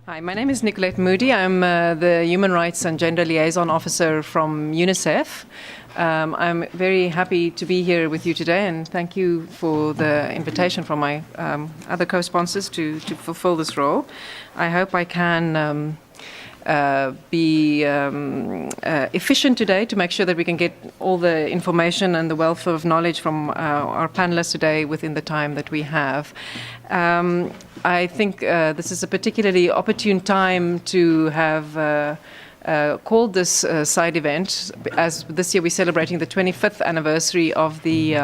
Hi, my name is Nicolette Moody. I'm the Human Rights and Gender Liaison Officer from UNICEF. I'm very happy to be here with you today, and thank you for the invitation from my other co-sponsors to fulfill this role. I hope I can be efficient today to make sure that we can get all the information and the wealth of knowledge from our panelists today within the time that we have. I think this is a particularly opportune time to have called this side event, as this year we're celebrating the 25th anniversary of the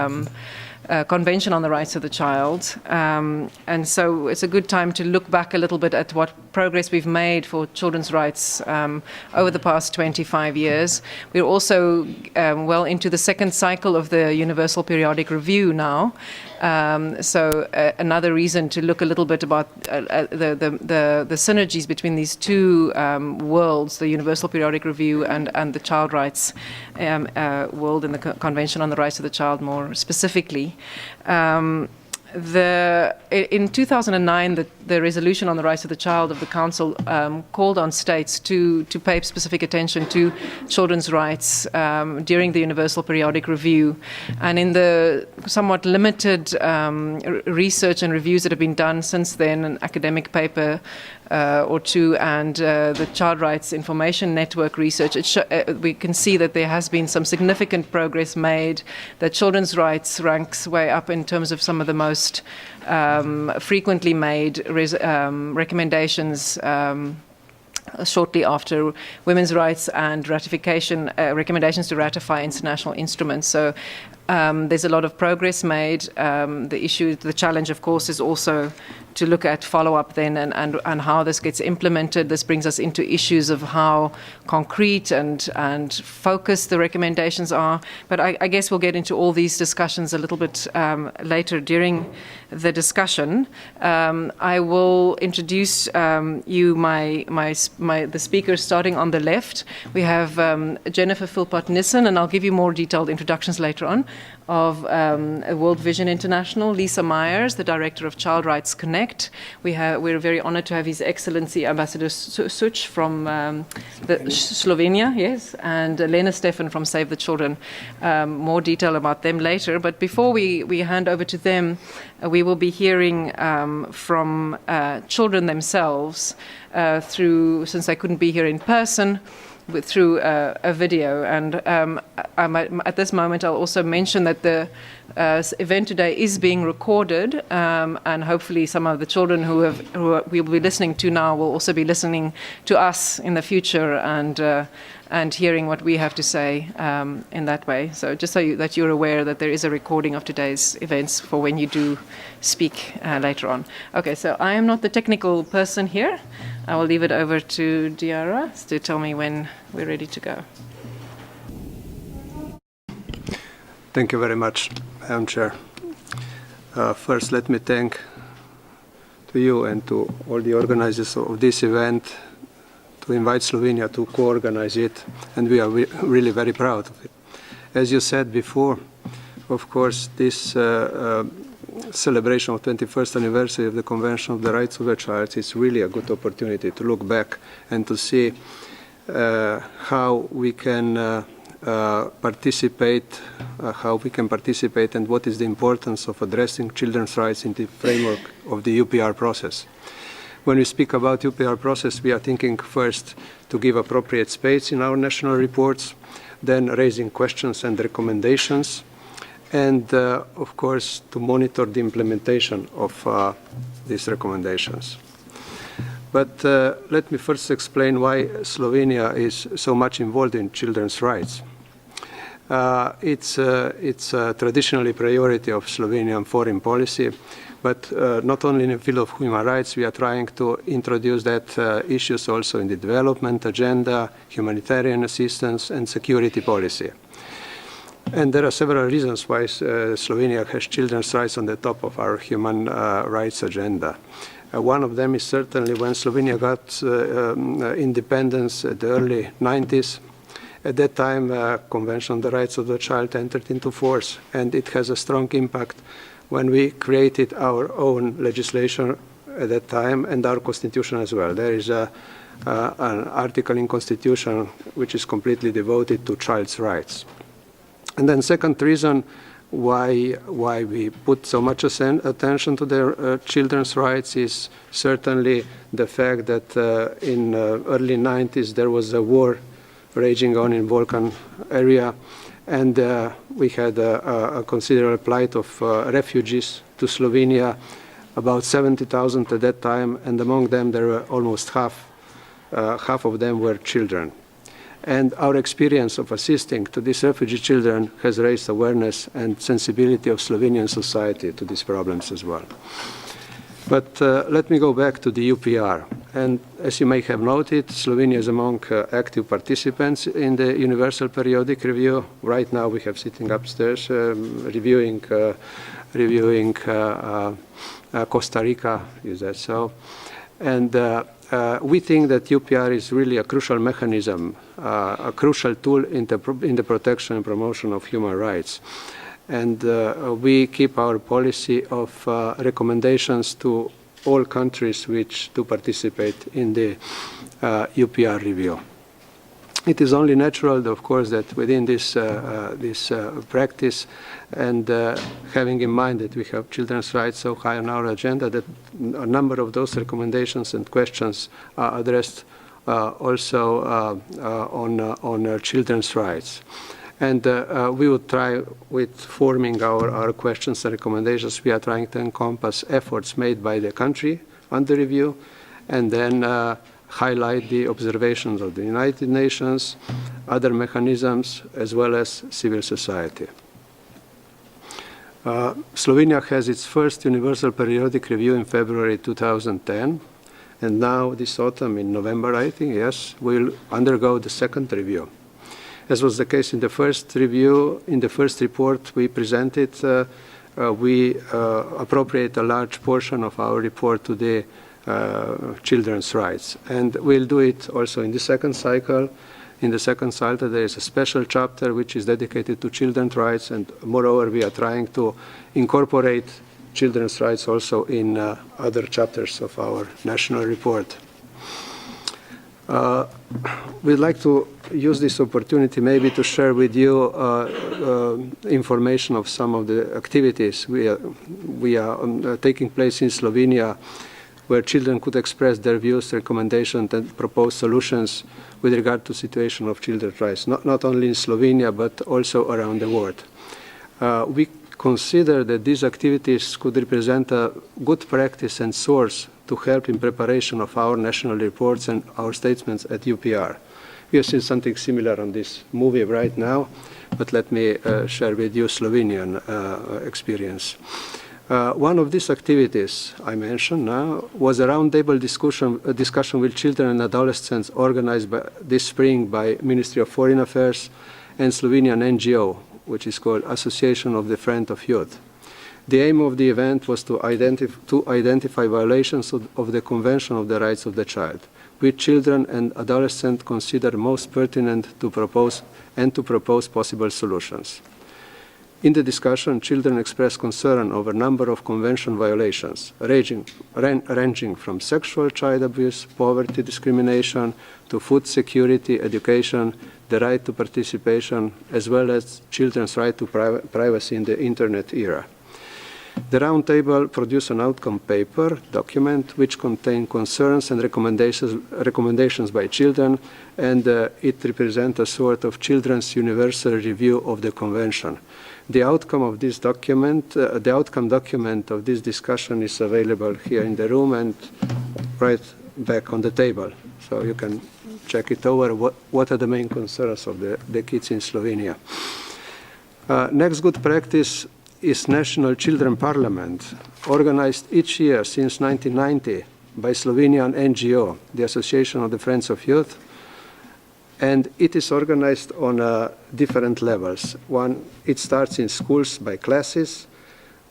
Convention on the Rights of the Child. And so it's a good time to look back a little bit at what progress we've made for children's rights over the past 25 years. We're also well into the second cycle of the Universal Periodic Review now. So another reason to look a little bit about the synergies between these two worlds, the Universal Periodic Review and the child rights world, and the Convention on the Rights of the Child more specifically. In 2009, the resolution on the rights of the child of the Council called on states to pay specific attention to children's rights during the Universal Periodic Review. And in the somewhat limited research and reviews that have been done since then, an academic paper or two, and the Child Rights Information Network research, we can see that there has been some significant progress made, that children's rights ranks way up in terms of some of the most frequently made recommendations shortly after women's rights and ratification, recommendations to ratify international instruments. So there's a lot of progress made. The challenge, of course, is also to look at follow-up then and how this gets implemented. This brings us into issues of how concrete and focused the recommendations are. But I guess we'll get into all these discussions a little bit later during the discussion. I will introduce you the speakers starting on the left. We have Jennifer Philpott-Nissen, and I'll give you more detailed introductions later on, of World Vision International. Lisa Myers, the Director of Child Rights Connect. We're very honored to have His Excellency Ambassador Such from Slovenia, yes, and Lena Stefan from Save the Children. More detail about them later. But before we hand over to them, we will be hearing from children themselves since I couldn't be here in person, through a video. And at this moment, I'll also mention that the event today is being recorded, and hopefully some of the children who we will be listening to now will also be listening to us in the future and hearing what we have to say in that way. So just so that you're aware that there is a recording of today's events for when you do speak later on. Okay, so I am not the technical person here. I will leave it over to Diara to tell me when we're ready to go. Thank you very much, Madam Chair. First, let me thank to you and to all the organizers of this event to invite Slovenia to co-organize it, and we are really very proud of it. As you said before, of course, this celebration of 21st anniversary of the Convention of the Rights of the Child is really a good opportunity to look back and to see how we can participate, and what is the importance of addressing children's rights in the framework of the UPR process. When we speak about UPR process, we are thinking first to give appropriate space in our national reports, then raising questions and recommendations, and of course to monitor the implementation of these recommendations. But let me first explain why Slovenia is so much involved in children's rights. It's traditionally a priority of Slovenian foreign policy, but not only in the field of human rights, we are trying to introduce that issues also in the development agenda, humanitarian assistance, and security policy. And there are several reasons why Slovenia has children's rights on the top of our human rights agenda. One of them is certainly when Slovenia got independence at the early 90s. At that time, Convention on the Rights of the Child entered into force, and it has a strong impact when we created our own legislation at that time, and our constitution as well. There is an article in constitution which is completely devoted to child's rights. And then second reason why we put so much attention to their children's rights is certainly the fact that in early 90s there was a war raging on in Balkan area, and we had a considerable plight of refugees to Slovenia, about 70,000 at that time, and among them there were almost half of them were children. And our experience of assisting to these refugee children has raised awareness and sensibility of Slovenian society to these problems as well. But let me go back to the UPR. And as you may have noted, Slovenia is among active participants in the Universal Periodic Review. Right now we have sitting upstairs reviewing Costa Rica, is that so? And we think that UPR is really a crucial mechanism, a crucial tool in the protection and promotion of human rights. And we keep our policy of recommendations to all countries which do participate in the UPR review. It is only natural, of course, that within this practice and having in mind that we have children's rights so high on our agenda, that a number of those recommendations and questions are addressed also on children's rights. And we would try, with forming our questions and recommendations, we are trying to encompass efforts made by the country under review, and then highlight the observations of the United Nations, other mechanisms, as well as civil society. Slovenia has its first Universal Periodic Review in February 2010, and now this autumn, in November, I think, yes, we'll undergo the second review. As was the case in the first review, in the first report we presented, we appropriate a large portion of our report to the children's rights. And we'll do it also in the second cycle. In the second cycle there is a special chapter which is dedicated to children's rights, and moreover we are trying to incorporate children's rights also in other chapters of our national report. We'd like to use this opportunity maybe to share with you information of some of the activities we are taking place in Slovenia, where children could express their views, recommendations, and propose solutions with regard to the situation of children's rights, not only in Slovenia, but also around the world. We consider that these activities could represent a good practice and source to help in preparation of our national reports and our statements at UPR. We have seen something similar on this movie right now, but let me share with you Slovenian experience. One of these activities I mentioned now was a roundtable discussion with children and adolescents organized this spring by Ministry of Foreign Affairs and Slovenian NGO, which is called Association of the Friend of Youth. The aim of the event was to identify violations of the Convention of the Rights of the Child, which children and adolescents consider most pertinent to propose possible solutions. In the discussion, children expressed concern over a number of convention violations, ranging from sexual child abuse, poverty, discrimination, to food security, education, the right to participation, as well as children's right to privacy in the Internet era. The Roundtable produced an outcome paper document which contained concerns and recommendations by children, and it represents a sort of children's universal review of the Convention. The outcome of this document, the outcome document of this discussion is available here in the room and right back on the table. So you can check it over, what are the main concerns of the kids in Slovenia. Next good practice is National Children Parliament, organized each year since 1990 by Slovenian NGO, the Association of the Friends of Youth, and it is organized on different levels. One, it starts in schools by classes,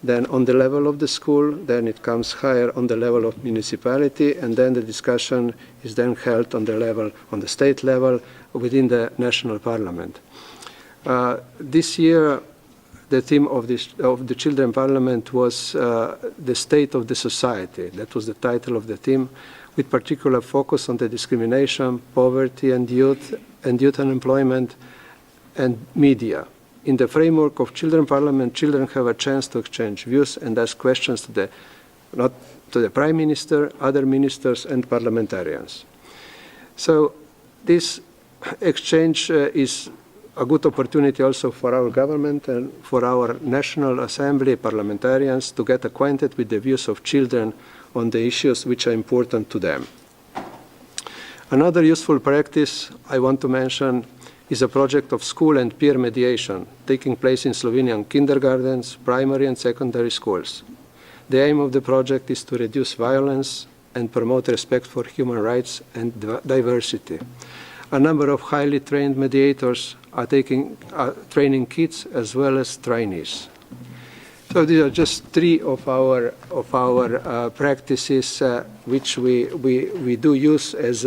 then on the level of the school, then it comes higher on the level of municipality, and then the discussion is then held on the state level within the national parliament. This year, the theme of the Children Parliament was the state of the society. That was the title of the theme, with particular focus on the discrimination, poverty, and youth unemployment, and media. In the framework of Children Parliament, children have a chance to exchange views and ask questions to the Prime Minister, other ministers, and parliamentarians. So this exchange is a good opportunity also for our government and for our National Assembly parliamentarians to get acquainted with the views of children on the issues which are important to them. Another useful practice I want to mention is a project of school and peer mediation taking place in Slovenian kindergartens, primary and secondary schools. The aim of the project is to reduce violence and promote respect for human rights and diversity. A number of highly trained mediators are training kids as well as trainees. So these are just three of our practices which we do use as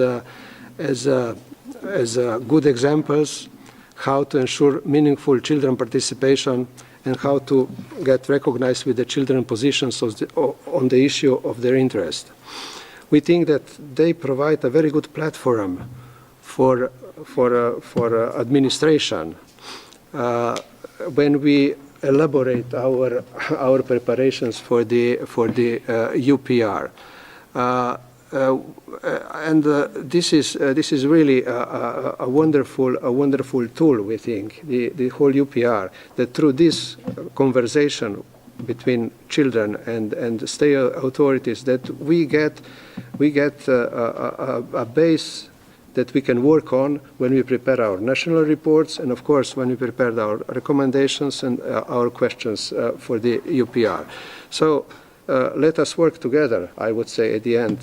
good examples how to ensure meaningful children participation and how to get recognized with the children positions on the issue of their interest. We think that they provide a very good platform for administration when we elaborate our preparations for the UPR. This is really a wonderful tool, we think, the whole UPR, that through this conversation between children and state authorities, that we get a base that we can work on when we prepare our national reports, and of course when we prepare our recommendations and our questions for the UPR. So let us work together, I would say, at the end,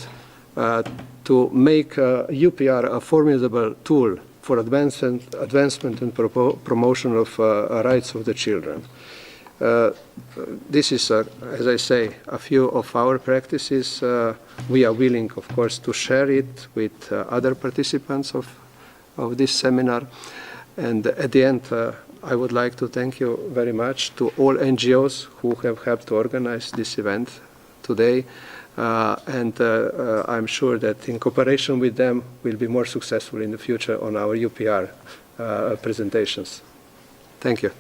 to make UPR a formidable tool for advancement and promotion of rights of the children. This is, as I say, a few of our practices. We are willing, of course, to share it with other participants of this seminar. And at the end, I would like to thank you very much to all NGOs who have helped to organize this event today. And I'm sure that in cooperation with them, we'll be more successful in the future on our UPR presentations. Thank you.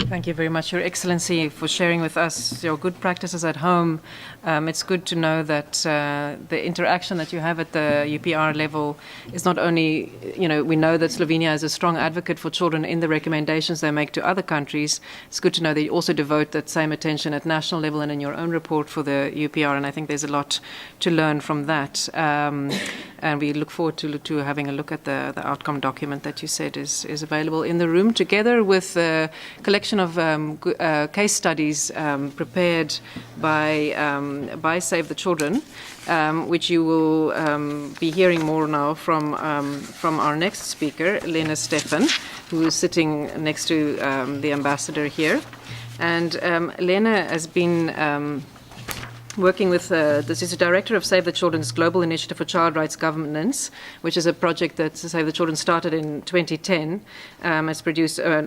Thank you very much, Your Excellency, for sharing with us your good practices at home. It's good to know that the interaction that you have at the UPR level is not only, we know that Slovenia is a strong advocate for children in the recommendations they make to other countries. It's good to know that you also devote that same attention at national level and in your own report for the UPR, and I think there's a lot to learn from that. And we look forward to having a look at the outcome document that you said is available in the room, together with a collection of case studies prepared by Save the Children, which you will be hearing more now from our next speaker, Lena Stefan, who is sitting next to the ambassador here. And Lena has been working with, this is the director of Save the Children's Global Initiative for Child Rights Governance, which is a project that Save the Children started in 2010. It's produced a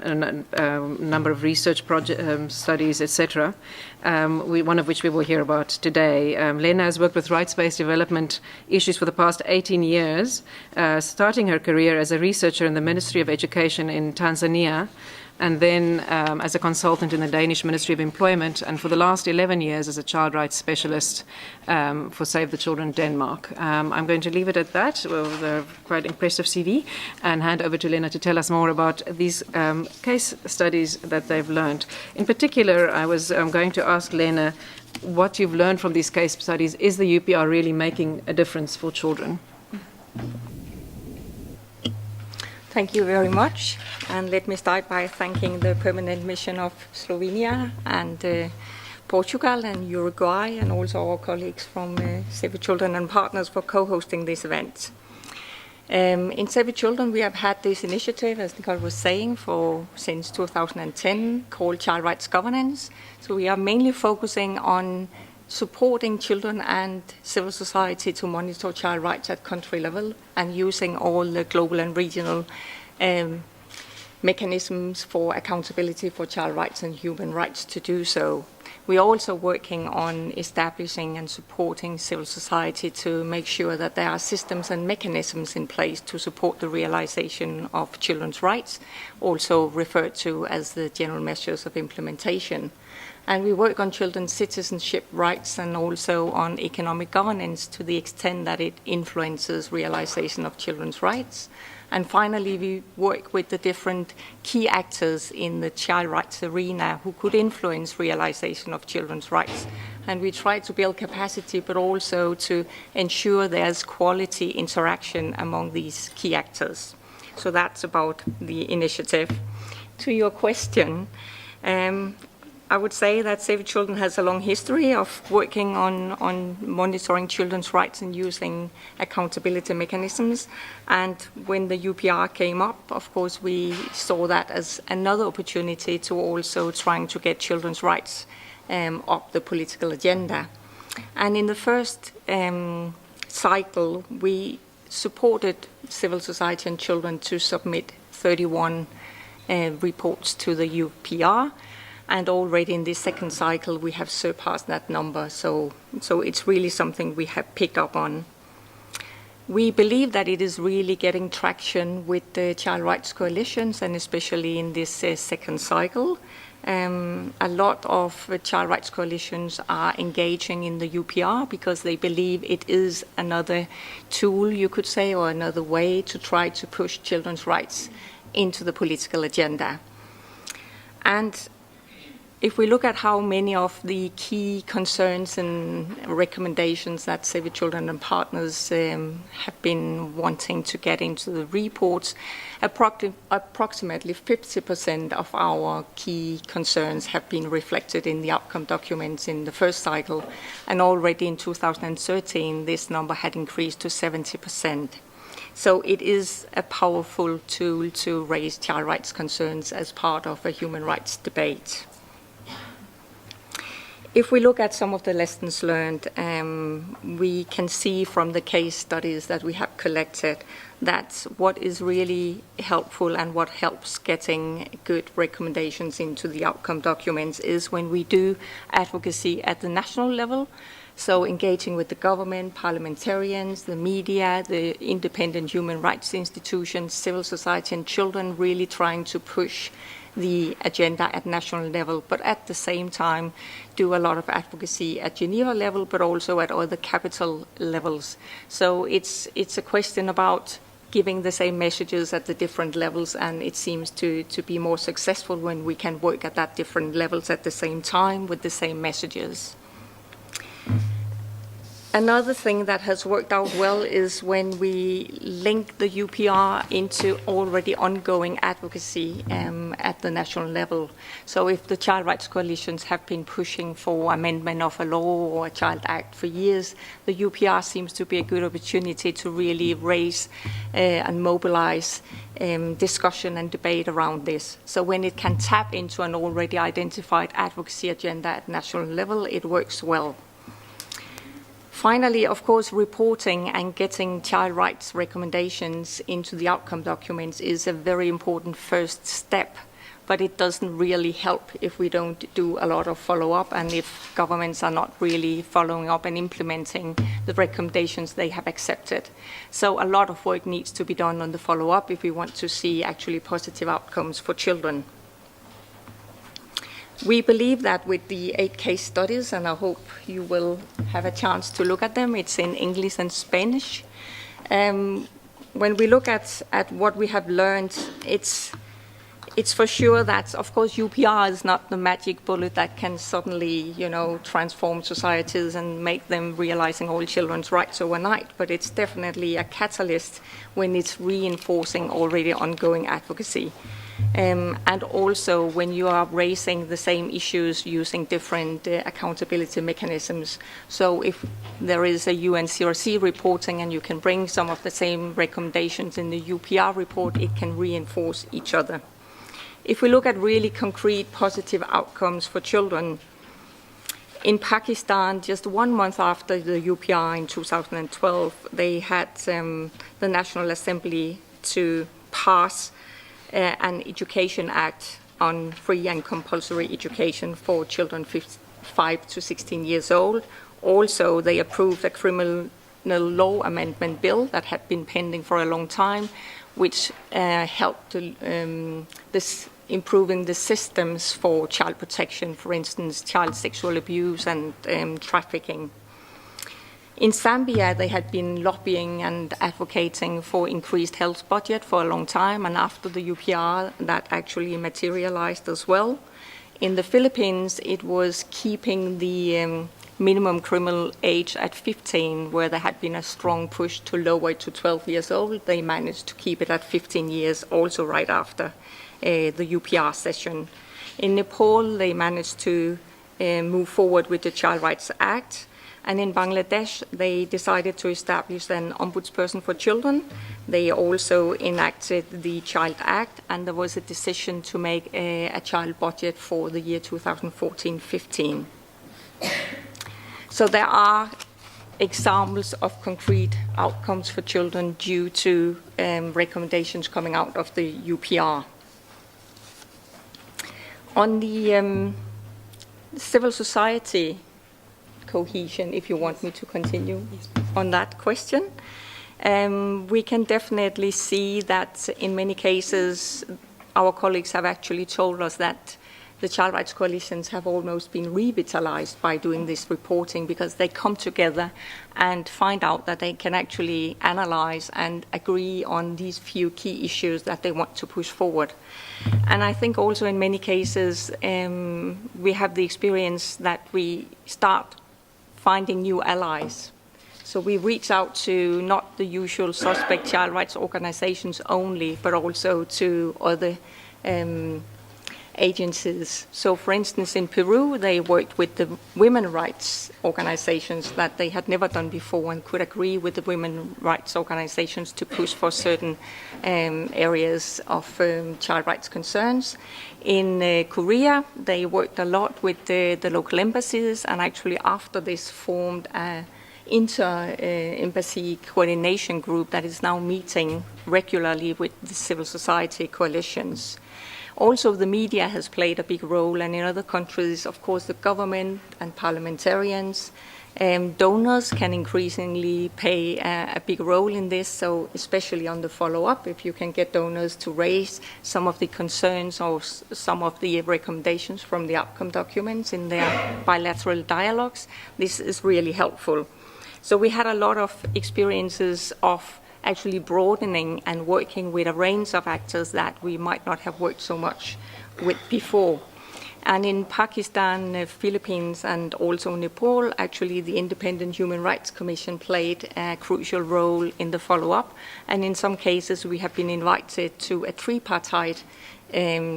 number of research studies, etc., one of which we will hear about today. Lena has worked with rights-based development issues for the past 18 years, starting her career as a researcher in the Ministry of Education in Tanzania, and then as a consultant in the Danish Ministry of Employment, and for the last 11 years as a child rights specialist for Save the Children Denmark. I'm going to leave it at that, with a quite impressive CV, and hand over to Lena to tell us more about these case studies that they've learned. In particular, I'm going to ask Lena what you've learned from these case studies. Is the UPR really making a difference for children? Thank you very much. And let me start by thanking the permanent mission of Slovenia and Portugal and Uruguay, and also our colleagues from Save the Children and partners for co-hosting this event. In Save the Children, we have had this initiative, as Nicole was saying, since 2010, called Child Rights Governance. So we are mainly focusing on supporting children and civil society to monitor child rights at country level, and using all the global and regional mechanisms for accountability for child rights and human rights to do so. We're also working on establishing and supporting civil society to make sure that there are systems and mechanisms in place to support the realization of children's rights, also referred to as the general measures of implementation. And we work on children's citizenship rights and also on economic governance to the extent that it influences realization of children's rights. And finally, we work with the different key actors in the child rights arena who could influence realization of children's rights. And we try to build capacity, but also to ensure there's quality interaction among these key actors. So that's about the initiative. To your question, I would say that Save the Children has a long history of working on monitoring children's rights and using accountability mechanisms. And when the UPR came up, of course, we saw that as another opportunity to also trying to get children's rights up the political agenda. And in the first cycle, we supported civil society and children to submit 31 reports to the UPR. And already in this second cycle, we have surpassed that number. So it's really something we have picked up on. We believe that it is really getting traction with the child rights coalitions, and especially in this second cycle. A lot of child rights coalitions are engaging in the UPR because they believe it is another tool, you could say, or another way to try to push children's rights into the political agenda. And if we look at how many of the key concerns and recommendations that Save the Children and partners have been wanting to get into the reports, approximately 50% of our key concerns have been reflected in the outcome documents in the first cycle, and already in 2013 this number had increased to 70%. So it is a powerful tool to raise child rights concerns as part of a human rights debate. If we look at some of the lessons learned, we can see from the case studies that we have collected that what is really helpful and what helps getting good recommendations into the outcome documents is when we do advocacy at the national level. So engaging with the government, parliamentarians, the media, the independent human rights institutions, civil society and children, really trying to push the agenda at national level, but at the same time do a lot of advocacy at Geneva level, but also at other capital levels. So it's a question about giving the same messages at the different levels, and it seems to be more successful when we can work at that different levels at the same time with the same messages. Another thing that has worked out well is when we link the UPR into already ongoing advocacy at the national level. So if the Child Rights Coalitions have been pushing for amendment of a law or a Child Act for years, the UPR seems to be a good opportunity to really raise and mobilize discussion and debate around this. So when it can tap into an already identified advocacy agenda at national level, it works well. Finally, of course, reporting and getting child rights recommendations into the outcome documents is a very important first step, but it doesn't really help if we don't do a lot of follow-up and if governments are not really following up and implementing the recommendations they have accepted. So a lot of work needs to be done on the follow-up if we want to see actually positive outcomes for children. We believe that with the 8 case studies, and I hope you will have a chance to look at them, it's in English and Spanish. When we look at what we have learned, it's for sure that, of course, UPR is not the magic bullet that can suddenly, transform societies and make them realizing all children's rights overnight, but it's definitely a catalyst when it's reinforcing already ongoing advocacy. And also when you are raising the same issues using different accountability mechanisms. So if there is a UNCRC reporting and you can bring some of the same recommendations in the UPR report, it can reinforce each other. If we look at really concrete positive outcomes for children, in Pakistan, just 1 month after the UPR in 2012, they had the National Assembly to pass an Education Act on free and compulsory education for children 5 to 16 years old. Also, they approved a criminal law amendment bill that had been pending for a long time, which helped improving the systems for child protection, for instance, child sexual abuse and trafficking. In Zambia, they had been lobbying and advocating for increased health budget for a long time, and after the UPR, that actually materialized as well. In the Philippines, it was keeping the minimum criminal age at 15, where there had been a strong push to lower it to 12 years old. They managed to keep it at 15 years, also right after the UPR session. In Nepal, they managed to move forward with the Child Rights Act. And in Bangladesh, they decided to establish an ombudsperson for children. They also enacted the Child Act, and there was a decision to make a child budget for the year 2014-15. So there are examples of concrete outcomes for children due to recommendations coming out of the UPR. On the civil society cohesion, if you want me to continue on that question, we can definitely see that in many cases our colleagues have actually told us that the child rights coalitions have almost been revitalized by doing this reporting, because they come together and find out that they can actually analyze and agree on these few key issues that they want to push forward. And I think also in many cases we have the experience that we start finding new allies. So we reach out to not the usual suspect child rights organizations only, but also to other agencies. So for instance, in Peru, they worked with the women rights organizations that they had never done before, and could agree with the women rights organizations to push for certain areas of child rights concerns. In Korea, they worked a lot with the local embassies, and actually after this formed an inter-embassy coordination group that is now meeting regularly with the civil society coalitions. Also, the media has played a big role, and in other countries, of course, the government and parliamentarians, donors can increasingly play a big role in this, so especially on the follow-up, if you can get donors to raise some of the concerns or some of the recommendations from the outcome documents in their bilateral dialogues, this is really helpful. So we had a lot of experiences of actually broadening and working with a range of actors that we might not have worked so much with before. And in Pakistan, Philippines, and also Nepal, actually the Independent Human Rights Commission played a crucial role in the follow-up. And in some cases, we have been invited to a tripartite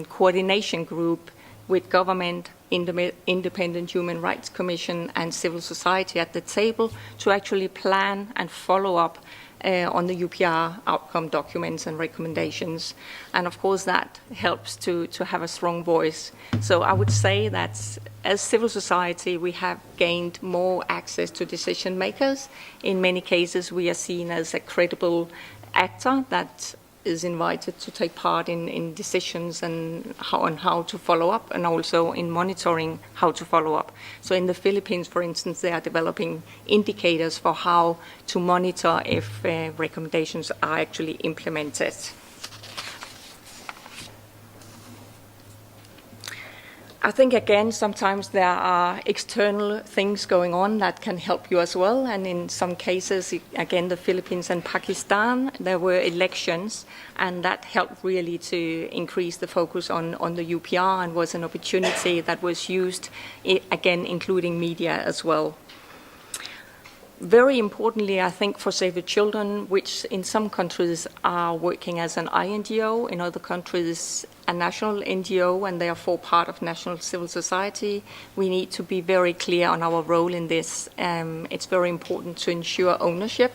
coordination group with government, Independent Human Rights Commission, and civil society at the table to actually plan and follow up on the UPR outcome documents and recommendations. And of course that helps to have a strong voice. So I would say that as civil society we have gained more access to decision makers. In many cases we are seen as a credible actor that is invited to take part in decisions and how to follow up, and also in monitoring how to follow up. So in the Philippines, for instance, they are developing indicators for how to monitor if recommendations are actually implemented. I think, again, sometimes there are external things going on that can help you as well. And in some cases, again, the Philippines and Pakistan, there were elections, and that helped really to increase the focus on the UPR, and was an opportunity that was used, again, including media as well. Very importantly, I think, for Save the Children, which in some countries are working as an INGO, in other countries a national NGO, and therefore part of national civil society, we need to be very clear on our role in this. It's very important to ensure ownership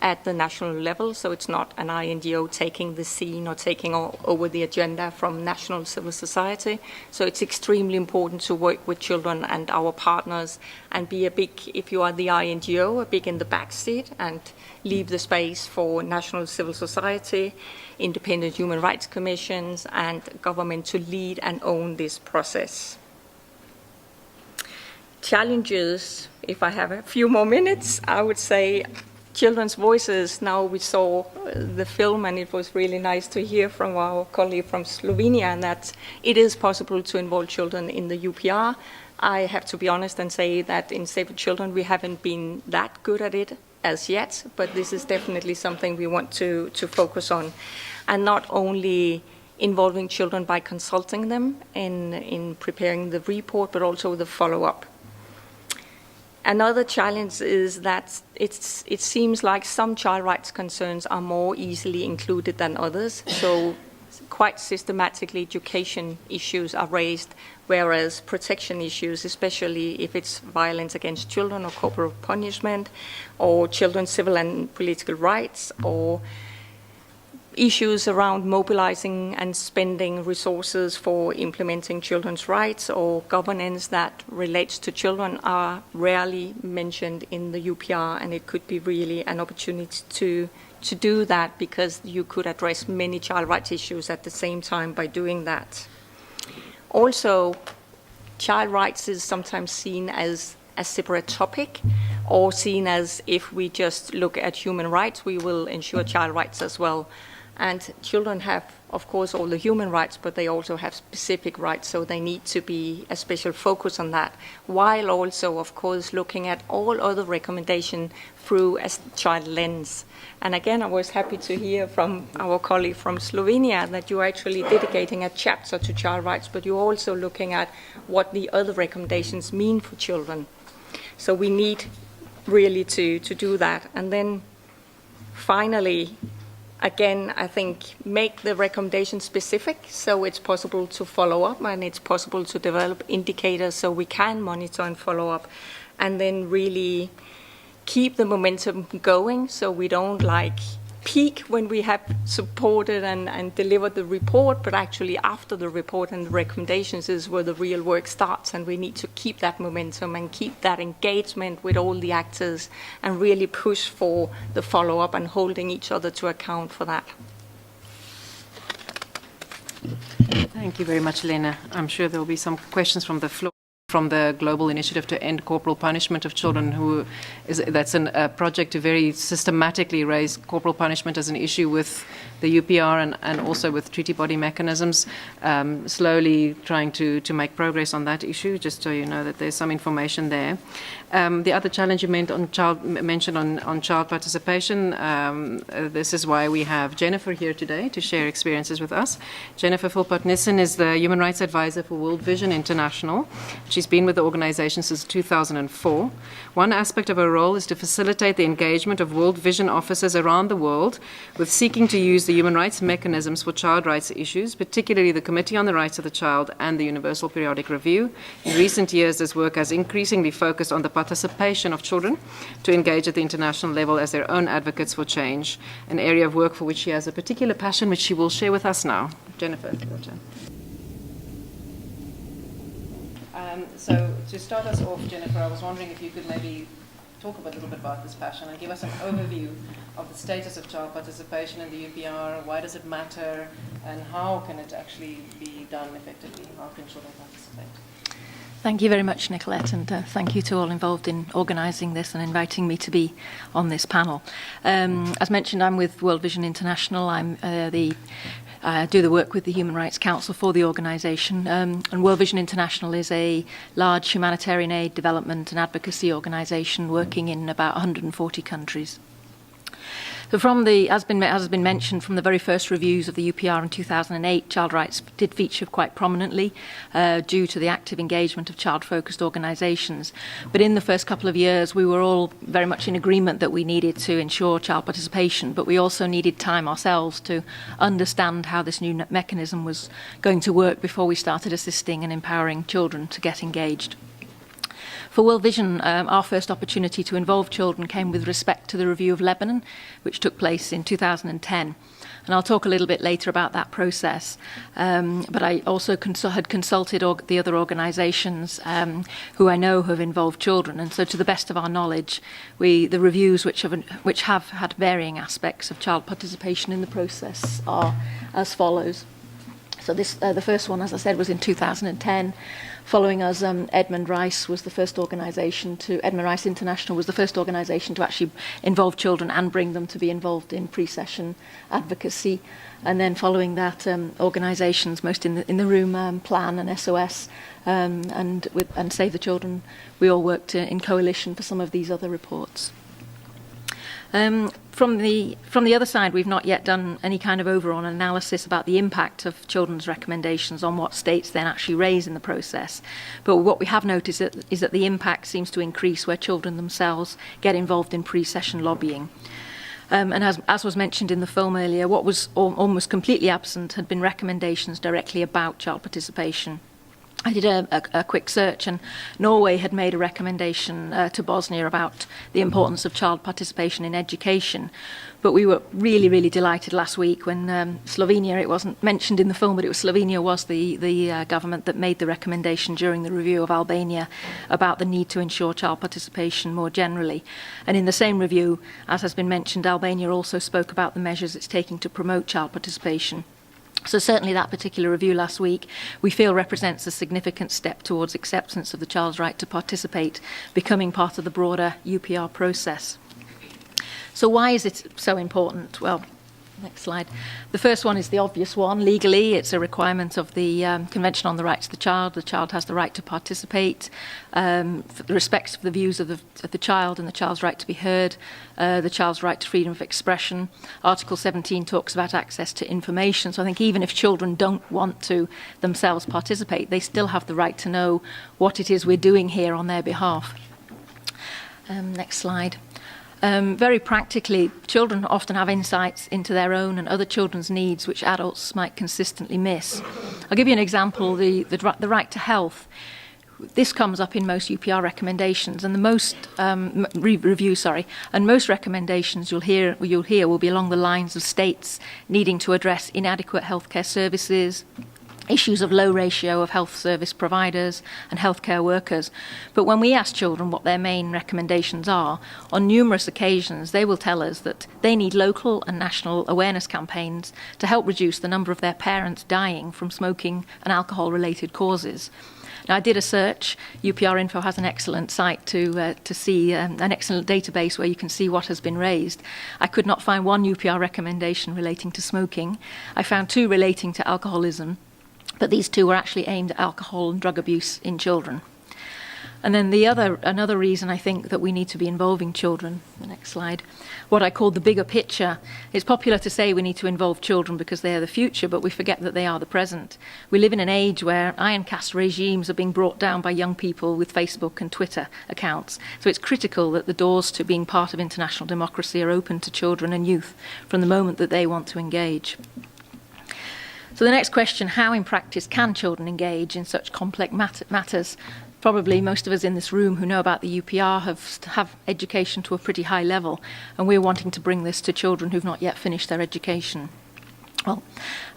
at the national level, so it's not an INGO taking the scene or taking over the agenda from national civil society. So it's extremely important to work with children and our partners and be a big, if you are the INGO, a big in the back seat and leave the space for national civil society, independent human rights commissions and government to lead and own this process. Challenges, if I have a few more minutes, I would say children's voices. Now we saw the film and it was really nice to hear from our colleague from Slovenia that it is possible to involve children in the UPR. I have to be honest and say that in Save the Children we haven't been that good at it as yet, but this is definitely something we want to focus on. And not only involving children by consulting them in preparing the report, but also the follow-up. Another challenge is that it seems like some child rights concerns are more easily included than others. So quite systematically education issues are raised, whereas protection issues, especially if it's violence against children or corporal punishment, or children's civil and political rights, or issues around mobilizing and spending resources for implementing children's rights or governance that relates to children are rarely mentioned in the UPR, and it could be really an opportunity to do that because you could address many child rights issues at the same time by doing that. Also, child rights is sometimes seen as a separate topic or seen as if we just look at human rights, we will ensure child rights as well. And children have, of course, all the human rights, but they also have specific rights, so they need to be a special focus on that, while also, of course, looking at all other recommendations through a child lens. And again, I was happy to hear from our colleague from Slovenia that you're actually dedicating a chapter to child rights, but you're also looking at what the other recommendations mean for children. So we need really to do that. And then finally, again, I think make the recommendation specific so it's possible to follow up and it's possible to develop indicators so we can monitor and follow up, and then really keep the momentum going so we don't peak when we have supported and delivered the report, but actually after the report and the recommendations is where the real work starts, and we need to keep that momentum and keep that engagement with all the actors and really push for the follow-up and holding each other to account for that. Thank you very much, Lena. I'm sure there will be some questions from the floor. From the Global Initiative to End Corporal Punishment of Children, that's a project to very systematically raise corporal punishment as an issue with the UPR and also with treaty body mechanisms, slowly trying to make progress on that issue, just so you know that there's some information there. The other challenge you mentioned on child participation, this is why we have Jennifer here today to share experiences with us. Jennifer Philpott-Nissen is the Human Rights Advisor for World Vision International. She's been with the organization since 2004. One aspect of her role is to facilitate the engagement of World Vision officers around the world with seeking to use the human rights mechanisms for child rights issues, particularly the Committee on the Rights of the Child and the Universal Periodic Review. In recent years, this work has increasingly focused on the participation of children to engage at the international level as their own advocates for change, an area of work for which she has a particular passion, which she will share with us now. Jennifer, your turn. So to start us off, Jennifer, I was wondering if you could maybe talk a little bit about this passion and give us an overview of the status of child participation in the UPR, why does it matter, and how can it actually be done effectively? How can children participate? Thank you very much, Nicolette, and thank you to all involved in organising this and inviting me to be on this panel. As mentioned, I'm with World Vision International. I do the work with the Human Rights Council for the organisation, and World Vision International is a large humanitarian aid, development and advocacy organisation working in about 140 countries. So as has been mentioned, from the very first reviews of the UPR in 2008, child rights did feature quite prominently due to the active engagement of child-focused organisations. But in the first couple of years, we were all very much in agreement that we needed to ensure child participation, but we also needed time ourselves to understand how this new mechanism was going to work before we started assisting and empowering children to get engaged. For World Vision, our first opportunity to involve children came with respect to the review of Lebanon, which took place in 2010. And I'll talk a little bit later about that process. But I also had consulted the other organisations who I know have involved children. And so to the best of our knowledge, the reviews which have had varying aspects of child participation in the process are as follows. So the first one, as I said, was in 2010. Following us, Edmund Rice International was the first organisation to actually involve children and bring them to be involved in pre-session advocacy. And then following that, organisations, most in the room, Plan and SOS, and Save the Children, we all worked in coalition for some of these other reports. From the other side, we've not yet done any kind of overall analysis about the impact of children's recommendations on what states then actually raise in the process. But what we have noticed is that the impact seems to increase where children themselves get involved in pre-session lobbying. And as was mentioned in the film earlier, what was almost completely absent had been recommendations directly about child participation. I did a quick search, and Norway had made a recommendation to Bosnia about the importance of child participation in education. But we were really, really delighted last week when Slovenia, it wasn't mentioned in the film, but Slovenia was the government that made the recommendation during the review of Albania about the need to ensure child participation more generally. And in the same review, as has been mentioned, Albania also spoke about the measures it's taking to promote child participation. So certainly that particular review last week, we feel represents a significant step towards acceptance of the child's right to participate, becoming part of the broader UPR process. So why is it so important? Well, next slide. The first one is the obvious one. Legally, it's a requirement of the Convention on the Rights of the Child. The child has the right to participate, respects for the views of the child and the child's right to be heard, the child's right to freedom of expression. Article 17 talks about access to information. So I think even if children don't want to themselves participate, they still have the right to know what it is we're doing here on their behalf. Next slide. Very practically, children often have insights into their own and other children's needs which adults might consistently miss. I'll give you an example, the right to health. This comes up in most UPR recommendations, and the most reviews, and most recommendations you'll hear will be along the lines of states needing to address inadequate healthcare services, issues of low ratio of health service providers and healthcare workers. But when we ask children what their main recommendations are, on numerous occasions they will tell us that they need local and national awareness campaigns to help reduce the number of their parents dying from smoking and alcohol-related causes. Now, I did a search. UPR Info has an excellent site to see, an excellent database where you can see what has been raised. I could not find one UPR recommendation relating to smoking. I found 2 relating to alcoholism, but these 2 were actually aimed at alcohol and drug abuse in children. And then another reason I think that we need to be involving children, the next slide, what I call the bigger picture. It's popular to say we need to involve children because they are the future, but we forget that they are the present. We live in an age where iron caste regimes are being brought down by young people with Facebook and Twitter accounts. So it's critical that the doors to being part of international democracy are open to children and youth from the moment that they want to engage. So the next question, how in practice can children engage in such complex matters? Probably most of us in this room who know about the UPR have education to a pretty high level, and we're wanting to bring this to children who've not yet finished their education. Well,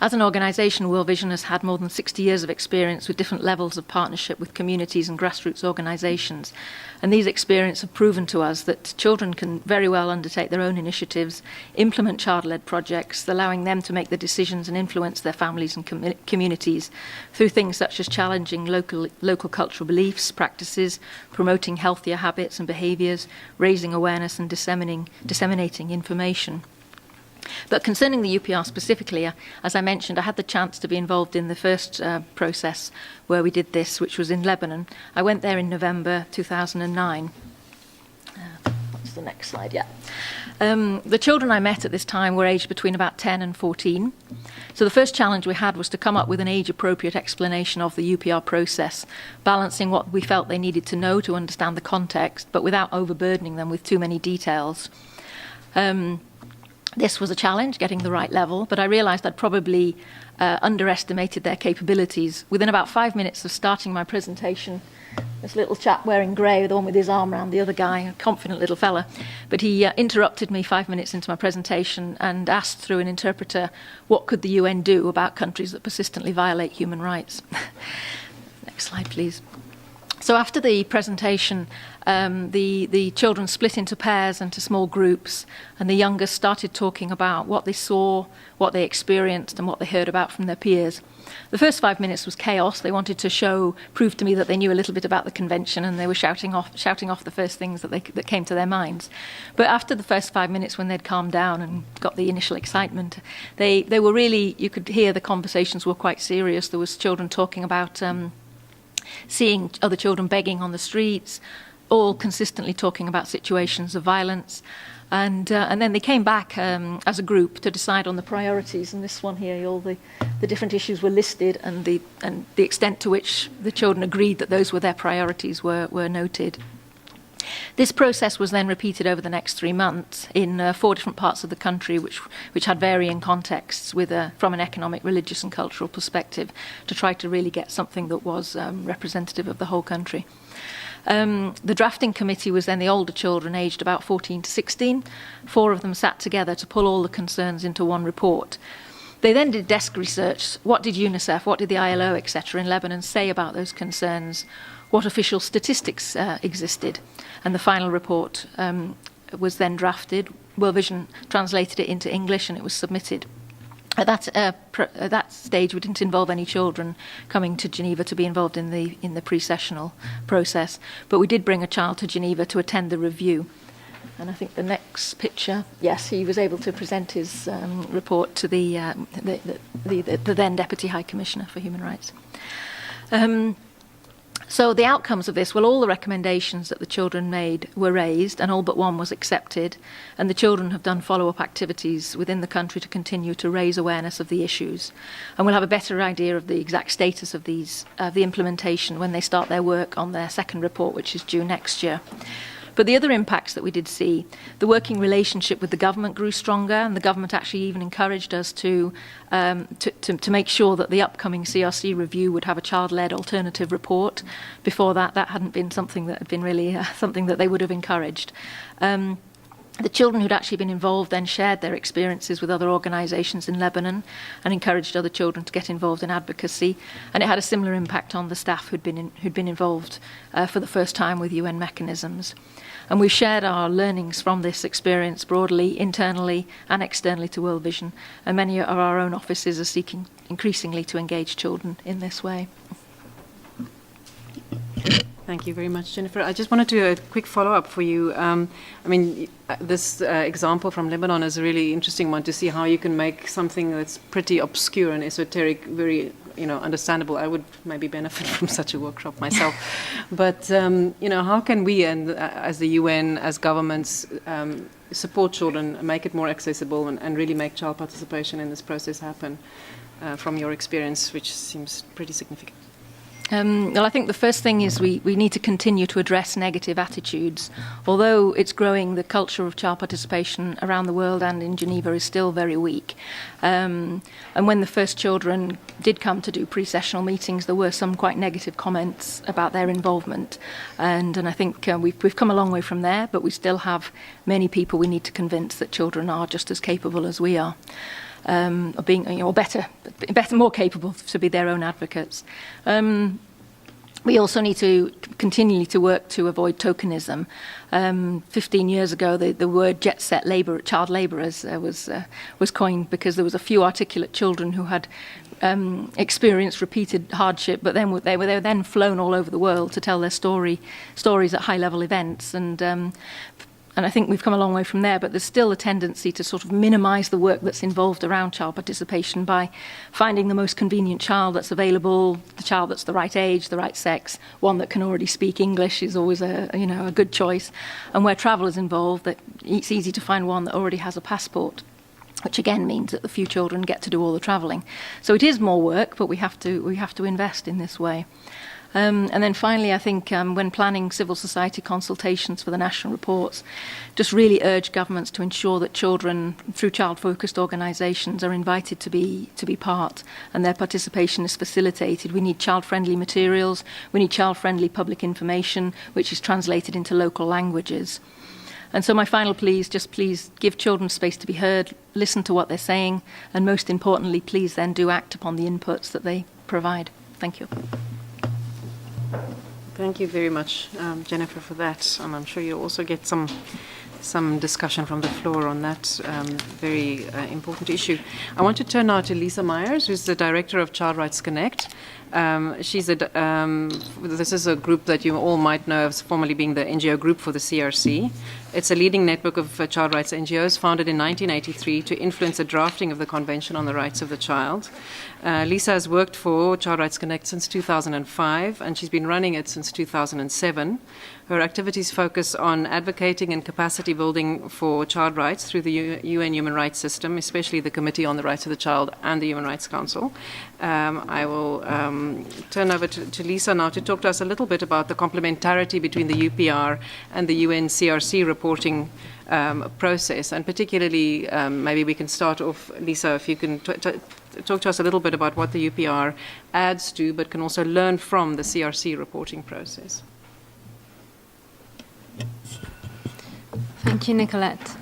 as an organisation, World Vision has had more than 60 years of experience with different levels of partnership with communities and grassroots organisations. And these experiences have proven to us that children can very well undertake their own initiatives, implement child-led projects, allowing them to make the decisions and influence their families and communities through things such as challenging local cultural beliefs, practices, promoting healthier habits and behaviours, raising awareness and disseminating information. But concerning the UPR specifically, as I mentioned, I had the chance to be involved in the first process where we did this, which was in Lebanon. I went there in November 2009. What's the next slide? Yeah. The children I met at this time were aged between about 10 and 14. So the first challenge we had was to come up with an age-appropriate explanation of the UPR process, balancing what we felt they needed to know to understand the context, but without overburdening them with too many details. This was a challenge, getting the right level, but I realised I'd probably underestimated their capabilities. Within about 5 minutes of starting my presentation, this little chap wearing grey, the one with his arm around the other guy, a confident little fella, but he interrupted me 5 minutes into my presentation and asked through an interpreter, what could the UN do about countries that persistently violate human rights? Next slide, please. So after the presentation, the children split into pairs and to small groups, and the youngest started talking about what they saw, what they experienced, and what they heard about from their peers. The first 5 minutes was chaos. They wanted to prove to me that they knew a little bit about the convention, and they were shouting off the first things that came to their minds. But after the first 5 minutes, when they'd calmed down and got the initial excitement, they were really, you could hear the conversations were quite serious. There was children talking about seeing other children begging on the streets, all consistently talking about situations of violence. And then they came back as a group to decide on the priorities. And this one here, all the different issues were listed, and the extent to which the children agreed that those were their priorities were noted. This process was then repeated over the next 3 months in 4 different parts of the country, which had varying contexts from an economic, religious and cultural perspective, to try to really get something that was representative of the whole country. The drafting committee was then the older children, aged about 14 to 16. 4 of them sat together to pull all the concerns into one report. They then did desk research. What did UNICEF, what did the ILO, etc. in Lebanon say about those concerns? What official statistics existed? And the final report was then drafted. World Vision translated it into English, and it was submitted. At that stage, we didn't involve any children coming to Geneva to be involved in the pre-sessional process, but we did bring a child to Geneva to attend the review. And I think the next picture, yes, he was able to present his report to the then Deputy High Commissioner for Human Rights. So the outcomes of this, well, all the recommendations that the children made were raised, and all but one was accepted, and the children have done follow-up activities within the country to continue to raise awareness of the issues. And we'll have a better idea of the exact status of the implementation when they start their work on their second report, which is due next year. But the other impacts that we did see, the working relationship with the government grew stronger, and the government actually even encouraged us to make sure that the upcoming CRC review would have a child-led alternative report. Before that hadn't been something that had been really something that they would have encouraged. The children who'd actually been involved then shared their experiences with other organisations in Lebanon and encouraged other children to get involved in advocacy. And it had a similar impact on the staff who'd been involved for the first time with UN mechanisms. And we've shared our learnings from this experience broadly, internally and externally to World Vision. And many of our own offices are seeking increasingly to engage children in this way. Thank you very much, Jennifer. I just wanted to do a quick follow-up for you. This example from Lebanon is a really interesting one to see how you can make something that's pretty obscure and esoteric very understandable. I would maybe benefit from such a workshop myself. But, how can we, and as the UN, as governments, support children, make it more accessible and really make child participation in this process happen from your experience, which seems pretty significant? Well, I think the first thing is we need to continue to address negative attitudes. Although it's growing, the culture of child participation around the world and in Geneva is still very weak. And when the first children did come to do pre-sessional meetings, there were some quite negative comments about their involvement. And I think we've come a long way from there, but we still have many people we need to convince that children are just as capable as we are. Of being, or better, more capable to be their own advocates. We also need to continually to work to avoid tokenism. 15 years ago, the word jet-set child labourers was coined because there was a few articulate children who had experienced repeated hardship, but then they were then flown all over the world to tell their stories at high-level events. And I think we've come a long way from there, but there's still a tendency to sort of minimise the work that's involved around child participation by finding the most convenient child that's available, the child that's the right age, the right sex, one that can already speak English is always a good choice. And where travel is involved, that it's easy to find one that already has a passport, which again means that the few children get to do all the travelling. So it is more work, but we have to invest in this way. And then finally, I think when planning civil society consultations for the national reports, just really urge governments to ensure that children, through child-focused organisations, are invited to be part, and their participation is facilitated. We need child-friendly materials, we need child-friendly public information, which is translated into local languages. And so my final plea is just please give children space to be heard, listen to what they're saying, and most importantly, please then do act upon the inputs that they provide. Thank you. Thank you very much, Jennifer, for that. And I'm sure you'll also get some discussion from the floor on that very important issue. I want to turn now to Lisa Myers, who's the director of Child Rights Connect. This is a group that you all might know as formerly being the NGO group for the CRC. It's a leading network of child rights NGOs founded in 1983 to influence the drafting of the Convention on the Rights of the Child. Lisa has worked for Child Rights Connect since 2005, and she's been running it since 2007. Her activities focus on advocating and capacity building for child rights through the UN human rights system, especially the Committee on the Rights of the Child and the Human Rights Council. I will turn over to Lisa now to talk to us a little bit about the complementarity between the UPR and the UN CRC reporting process. And particularly, maybe we can start off, Lisa, if you can talk to us a little bit about what the UPR adds to, but can also learn from the CRC reporting process. Thank you, Nicolette.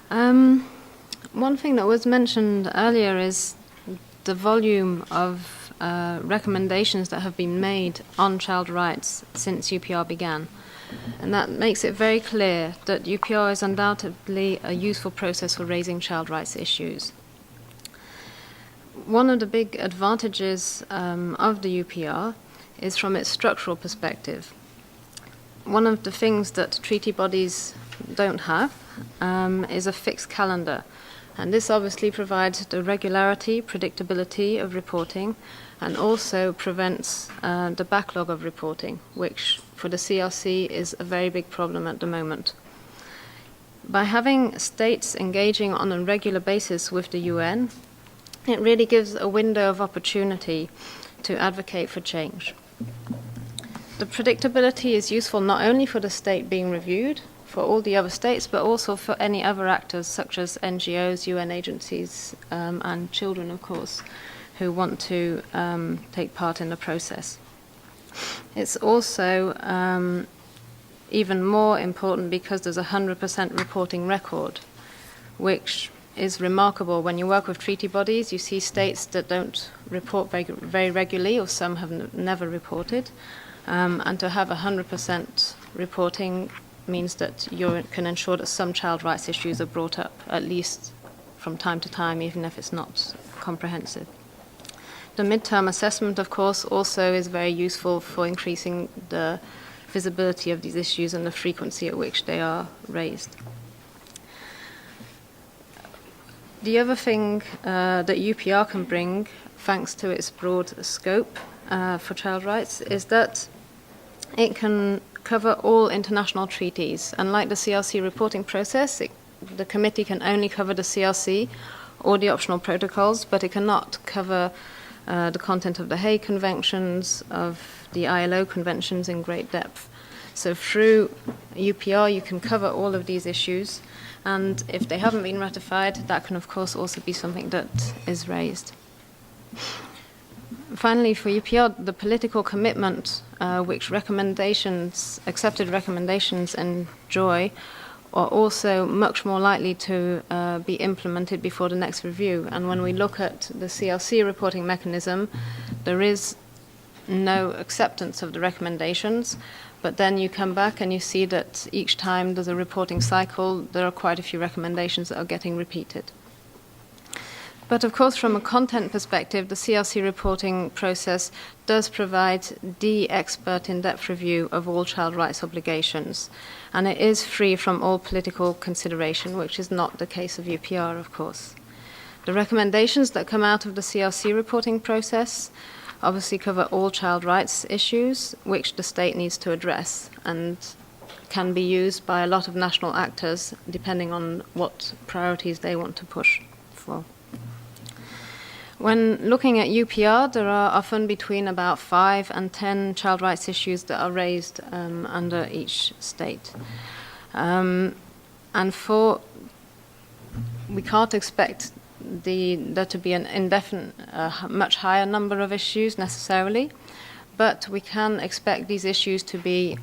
One thing that was mentioned earlier is the volume of recommendations that have been made on child rights since UPR began. And that makes it very clear that UPR is undoubtedly a useful process for raising child rights issues. One of the big advantages of the UPR is from its structural perspective. One of the things that treaty bodies don't have is a fixed calendar. And this obviously provides the regularity, predictability of reporting, and also prevents the backlog of reporting, which for the CRC is a very big problem at the moment. By having states engaging on a regular basis with the UN, it really gives a window of opportunity to advocate for change. The predictability is useful not only for the state being reviewed, for all the other states, but also for any other actors such as NGOs, UN agencies, and children, of course, who want to take part in the process. It's also even more important because there's a 100% reporting record, which is remarkable. When you work with treaty bodies, you see states that don't report very regularly, or some have never reported. And to have 100% reporting means that you can ensure that some child rights issues are brought up, at least from time to time, even if it's not comprehensive. The midterm assessment, of course, also is very useful for increasing the visibility of these issues and the frequency at which they are raised. The other thing that UPR can bring, thanks to its broad scope for child rights, is that it can cover all international treaties. Unlike the CRC reporting process, the committee can only cover the CRC or the optional protocols, but it cannot cover the content of the Hague Conventions, of the ILO conventions in great depth. So through UPR, you can cover all of these issues, and if they haven't been ratified, that can of course also be something that is raised. Finally, for UPR, the political commitment which accepted recommendations enjoy are also much more likely to be implemented before the next review. And when we look at the CRC reporting mechanism, there is no acceptance of the recommendations, but then you come back and you see that each time there's a reporting cycle, there are quite a few recommendations that are getting repeated. But of course, from a content perspective, the CRC reporting process does provide the expert in-depth review of all child rights obligations, and it is free from all political consideration, which is not the case of UPR, of course. The recommendations that come out of the CRC reporting process obviously cover all child rights issues, which the state needs to address, and can be used by a lot of national actors, depending on what priorities they want to push for. When looking at UPR, there are often between about 5 and 10 child rights issues that are raised under each state. And we can't expect there to be an indefinite, much higher number of issues necessarily, but we can expect these issues to be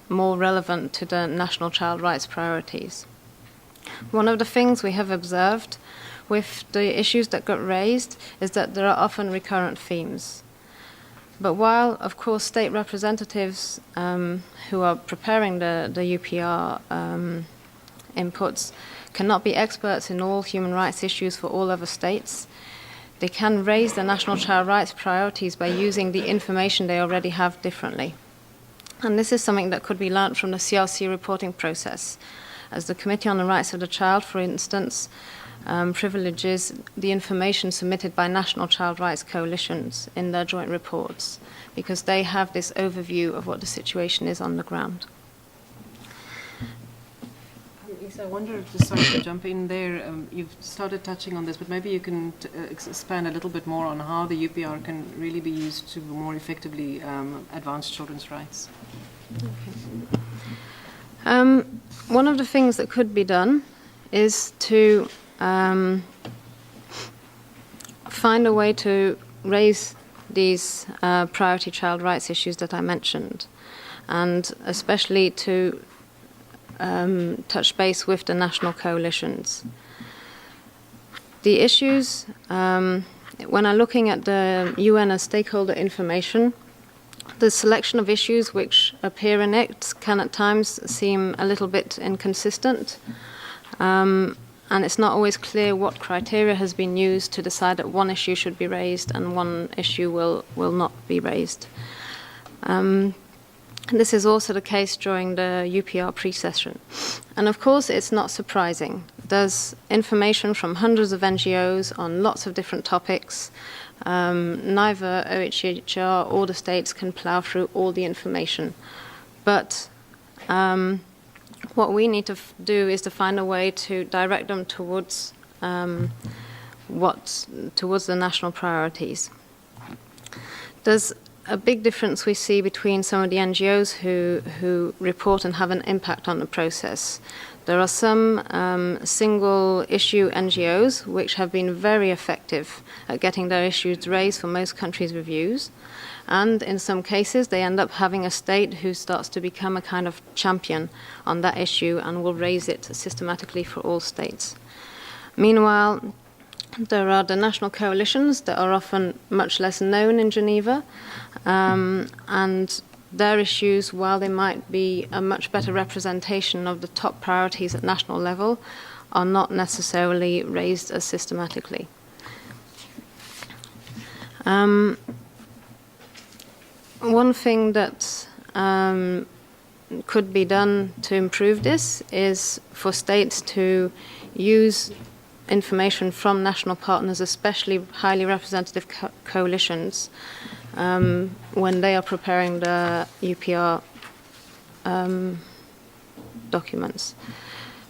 more relevant to the national child rights priorities. One of the things we have observed with the issues that got raised is that there are often recurrent themes. But while, of course, state representatives who are preparing the UPR inputs cannot be experts in all human rights issues for all other states, they can raise the national child rights priorities by using the information they already have differently. And this is something that could be learnt from the CRC reporting process, as the Committee on the Rights of the Child, for instance, privileges the information submitted by national child rights coalitions in their joint reports, because they have this overview of what the situation is on the ground. Lisa, I wonder, just sorry to jump in there, you've started touching on this, but maybe you can expand a little bit more on how the UPR can really be used to more effectively advance children's rights. Okay. One of the things that could be done is to find a way to raise these priority child rights issues that I mentioned, and especially to touch base with the national coalitions. The issues, when I'm looking at the UN as stakeholder information, the selection of issues which appear in it can at times seem a little bit inconsistent, and it's not always clear what criteria has been used to decide that one issue should be raised and one issue will not be raised. This is also the case during the UPR pre-session. And of course, it's not surprising. There's information from hundreds of NGOs on lots of different topics. Neither OHCHR or the states can plow through all the information. But what we need to do is to find a way to direct them towards towards the national priorities. There's a big difference we see between some of the NGOs who report and have an impact on the process. There are some single issue NGOs which have been very effective at getting their issues raised for most countries' reviews, and in some cases they end up having a state who starts to become a kind of champion on that issue and will raise it systematically for all states. Meanwhile, there are the national coalitions that are often much less known in Geneva, and their issues, while they might be a much better representation of the top priorities at national level, are not necessarily raised as systematically. One thing that could be done to improve this is for states to use information from national partners, especially highly representative coalitions, when they are preparing the UPR documents.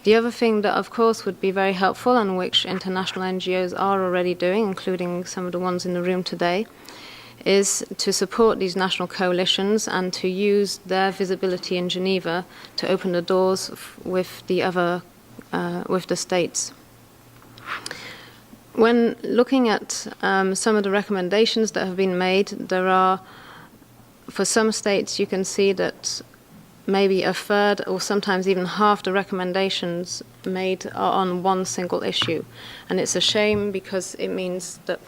The other thing that, of course, would be very helpful, and which international NGOs are already doing, including some of the ones in the room today, is to support these national coalitions and to use their visibility in Geneva to open the doors with the other, with the states. When looking at some of the recommendations that have been made, there are, for some states, you can see that maybe a third or sometimes even half the recommendations made are on one single issue. And it's a shame, because it means that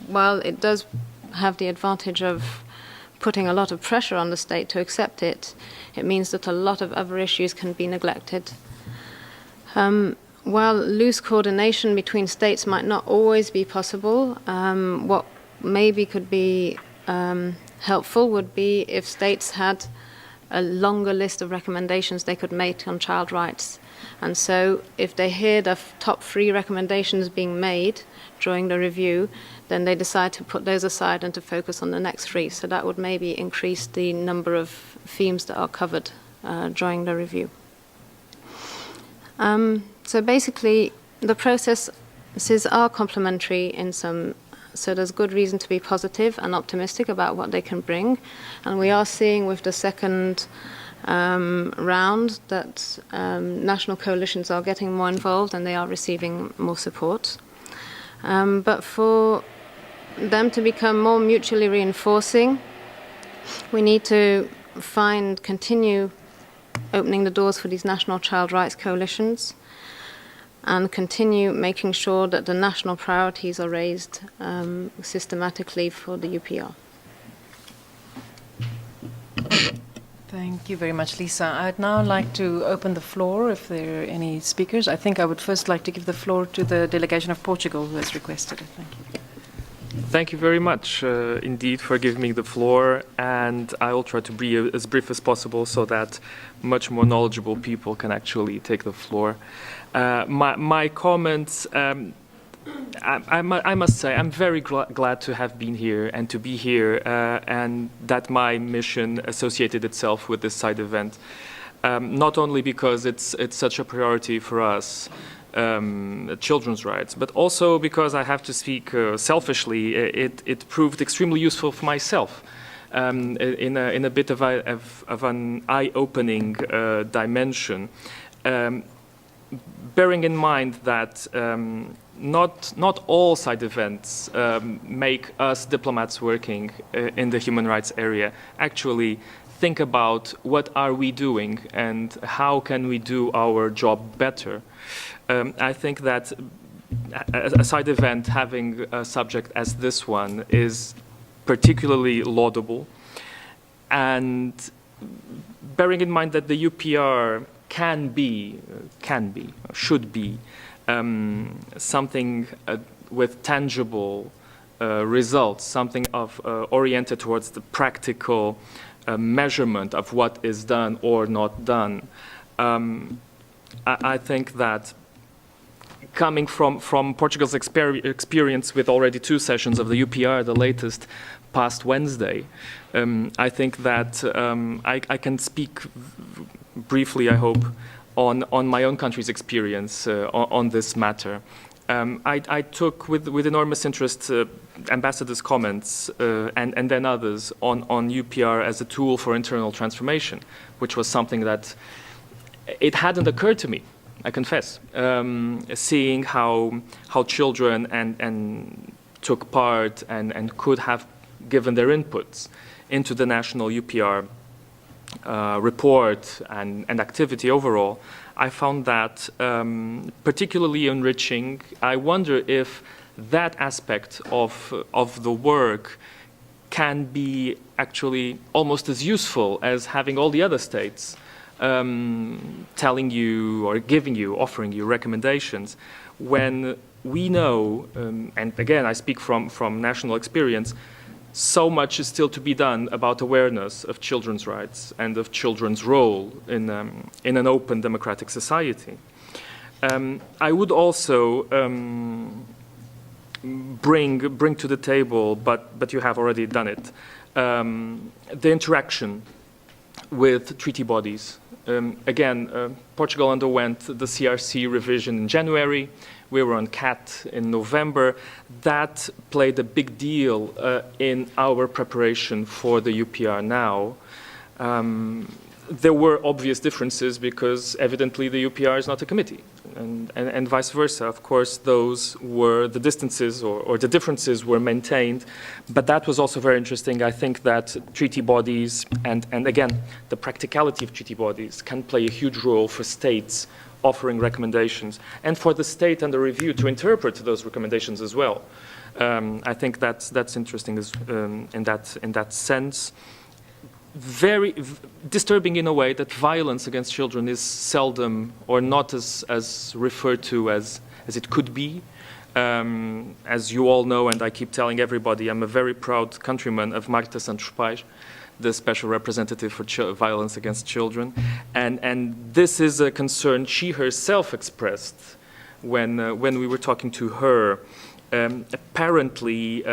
while it does have the advantage of putting a lot of pressure on the state to accept it, it means that a lot of other issues can be neglected. While loose coordination between states might not always be possible, what maybe could be helpful would be if states had a longer list of recommendations they could make on child rights. And so if they hear the top 3 recommendations being made during the review, then they decide to put those aside and to focus on the next 3. So that would maybe increase the number of themes that are covered during the review. So basically, the process CIS are complementary in some, so there's good reason to be positive and optimistic about what they can bring. And we are seeing with the second round that national coalitions are getting more involved and they are receiving more support. But for them to become more mutually reinforcing, we need to continue opening the doors for these national child rights coalitions and continue making sure that the national priorities are raised systematically for the UPR. Thank you very much, Lisa. I'd now like to open the floor if there are any speakers. I think I would first like to give the floor to the delegation of Portugal who has requested it. Thank you. Thank you very much indeed for giving me the floor, and I will try to be as brief as possible so that much more knowledgeable people can actually take the floor. My comments, I must say I'm very glad to have been here and to be here and that my mission associated itself with this side event. Not only because it's such a priority for us, children's rights, but also because I have to speak selfishly. It proved extremely useful for myself in a bit of an eye-opening dimension. Bearing in mind that not all side events make us diplomats working in the human rights area actually think about what are we doing and how can we do our job better. I think that a side event having a subject as this one is particularly laudable, and bearing in mind that the UPR should be something with tangible results, something oriented towards the practical measurement of what is done or not done. I think that coming from Portugal's experience with already 2 sessions of the UPR, the latest past Wednesday, I think that I can speak briefly, I hope, on my own country's experience on this matter. I took with enormous interest Ambassador's comments and then others on UPR as a tool for internal transformation, which was something that it hadn't occurred to me, I confess, seeing how children and took part and could have given their inputs into the national UPR report and activity overall. I found that particularly enriching. I wonder if that aspect of the work can be actually almost as useful as having all the other states telling you or offering you recommendations, when we know, and again I speak from national experience, so much is still to be done about awareness of children's rights and of children's role in an open democratic society. I would also bring to the table, but you have already done it, the interaction with treaty bodies. Again, Portugal underwent the CRC revision in January. We were on CAT in November. That played a big deal in our preparation for the UPR now. There were obvious differences because evidently the UPR is not a committee, and vice versa. Of course, those were the distances or the differences were maintained, but that was also very interesting. I think that treaty bodies and again, the practicality of treaty bodies can play a huge role for states offering recommendations and for the state under review to interpret those recommendations as well. I think that's interesting in that sense. Very disturbing in a way that violence against children is seldom or not as referred to as it could be. As you all know, and I keep telling everybody, I'm a very proud countryman of Marta Santos Pais, the special representative for violence against children. And this is a concern she herself expressed when we were talking to her. Apparently,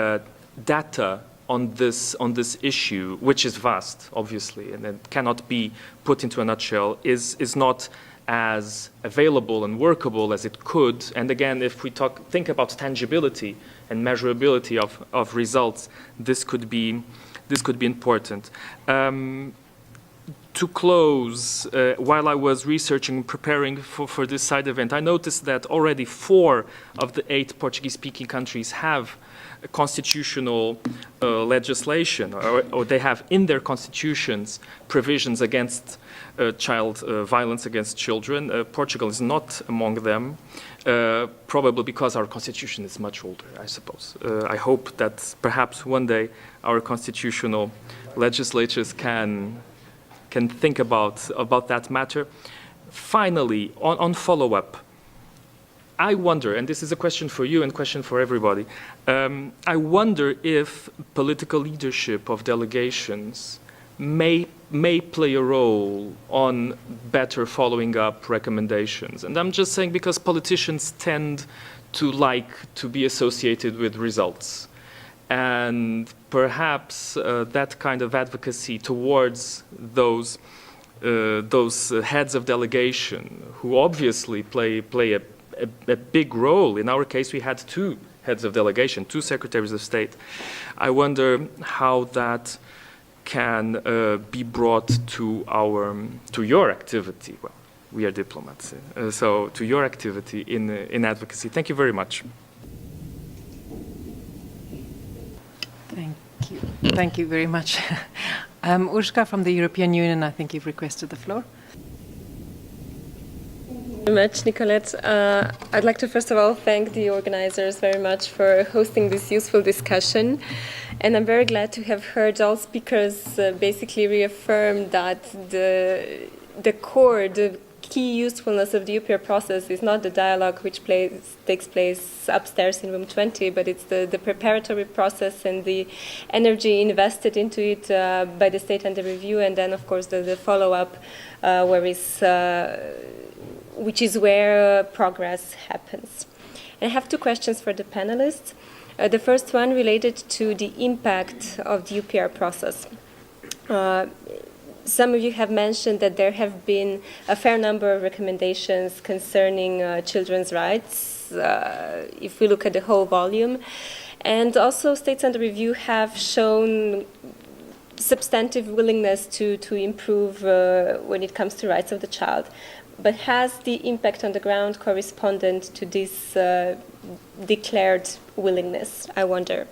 data on this issue, which is vast, obviously, and it cannot be put into a nutshell, is not as available and workable as it could. And again, if we think about tangibility and measurability of results, this could be important. To close, while I was researching and preparing for this side event, I noticed that already 4 of the 8 Portuguese-speaking countries have constitutional legislation, or they have in their constitutions provisions against child violence against children. Portugal is not among them, probably because our constitution is much older, I suppose. I hope that perhaps one day our constitutional legislatures can think about that matter. Finally, on follow-up, I wonder, and this is a question for you and a question for everybody, I wonder if political leadership of delegations may play a role on better following up recommendations. And I'm just saying because politicians tend to like to be associated with results. And perhaps that kind of advocacy towards those heads of delegation, who obviously play a big role. In our case, we had 2 heads of delegation, 2 secretaries of state. I wonder how that can be brought to your activity. Well, we are diplomats, so to your activity in advocacy. Thank you very much. Thank you. Thank you very much. Urška from the European Union, I think you've requested the floor. Very much, Nicolette. I'd like to first of all thank the organizers very much for hosting this useful discussion. And I'm very glad to have heard all speakers basically reaffirm that the core, the key usefulness of the UPR process is not the dialogue which takes place upstairs in room 20, but it's the preparatory process and the energy invested into it by the state under review, and then of course the follow-up which is where progress happens. And I have 2 questions for the panelists. The first one related to the impact of the UPR process. Some of you have mentioned that there have been a fair number of recommendations concerning children's rights, if we look at the whole volume. And also states under review have shown substantive willingness to improve when it comes to rights of the child. But has the impact on the ground corresponded to this declared willingness, I wonder?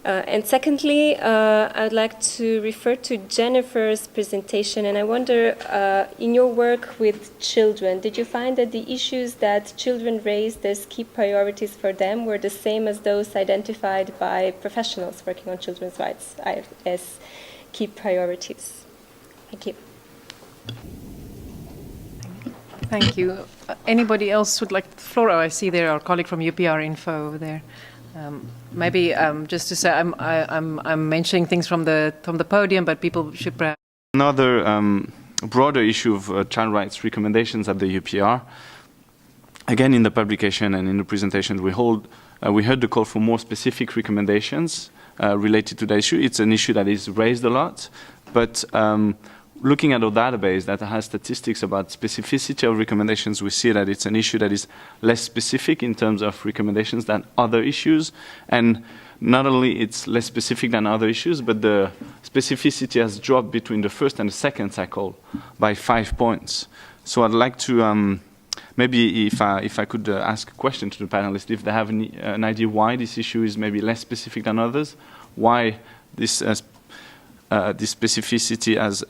And secondly, I'd like to refer to Jennifer's presentation, and I wonder, in your work with children, did you find that the issues that children raised as key priorities for them were the same as those identified by professionals working on children's rights as key priorities? Thank you. Thank you. Anybody else would like the floor? Oh, I see there our colleague from UPR Info over there. Maybe just to say, I'm mentioning things from the podium, but people should perhaps. Another broader issue of child rights recommendations at the UPR. Again, in the publication and in the presentation we heard the call for more specific recommendations related to the issue. It's an issue that is raised a lot, but looking at our database that has statistics about specificity of recommendations, we see that it's an issue that is less specific in terms of recommendations than other issues. And not only it's less specific than other issues, but the specificity has dropped between the first and the second cycle by 5 points. So I'd like to, maybe if I could ask a question to the panelists, if they have an idea why this issue is maybe less specific than others, why this specificity has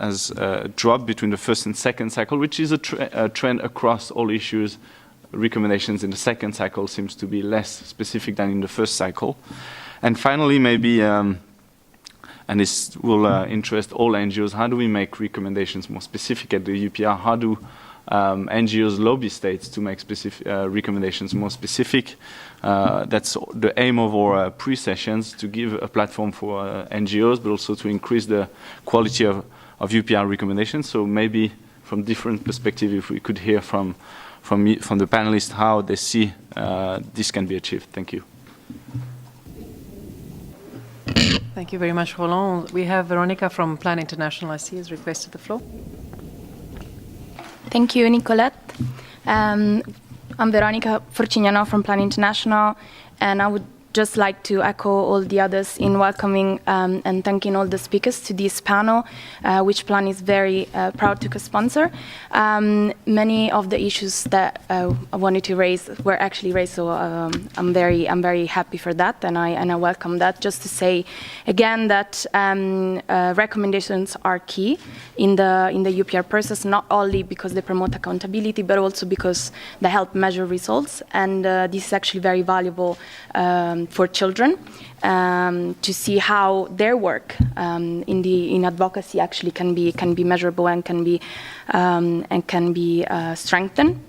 dropped between the first and second cycle, which is a trend across all issues. Recommendations in the second cycle seems to be less specific than in the first cycle. And finally, maybe, and this will interest all NGOs, how do we make recommendations more specific at the UPR? How do NGOs lobby states to make specific recommendations more specific? That's the aim of our pre-sessions, to give a platform for NGOs, but also to increase the quality of UPR recommendations. So maybe from different perspectives, if we could hear from the panelists how they see this can be achieved. Thank you. Thank you very much, Roland. We have Veronica from Plan International, I see, has requested the floor. Thank you, Nicolette. I'm Veronica Forcignano from Plan International, and I would just like to echo all the others in welcoming and thanking all the speakers to this panel, which Plan is very proud to co-sponsor. Many of the issues that I wanted to raise were actually raised, so I'm very happy for that, and I welcome that. Just to say again that recommendations are key in the UPR process, not only because they promote accountability, but also because they help measure results, and this is actually very valuable for children to see how their work in advocacy actually can be measurable and can be strengthened.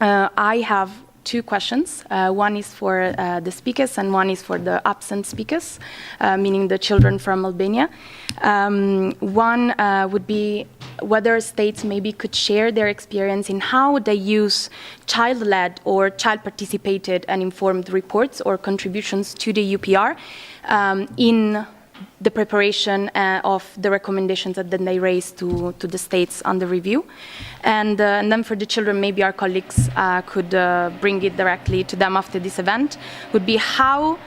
I have two questions. One is for the speakers and one is for the absent speakers, meaning the children from Albania. One would be whether states maybe could share their experience in how they use child-led or child-participated and informed reports or contributions to the UPR in the preparation of the recommendations that then they raise to the states under review. And then for the children, maybe our colleagues could bring it directly to them after this event, would be how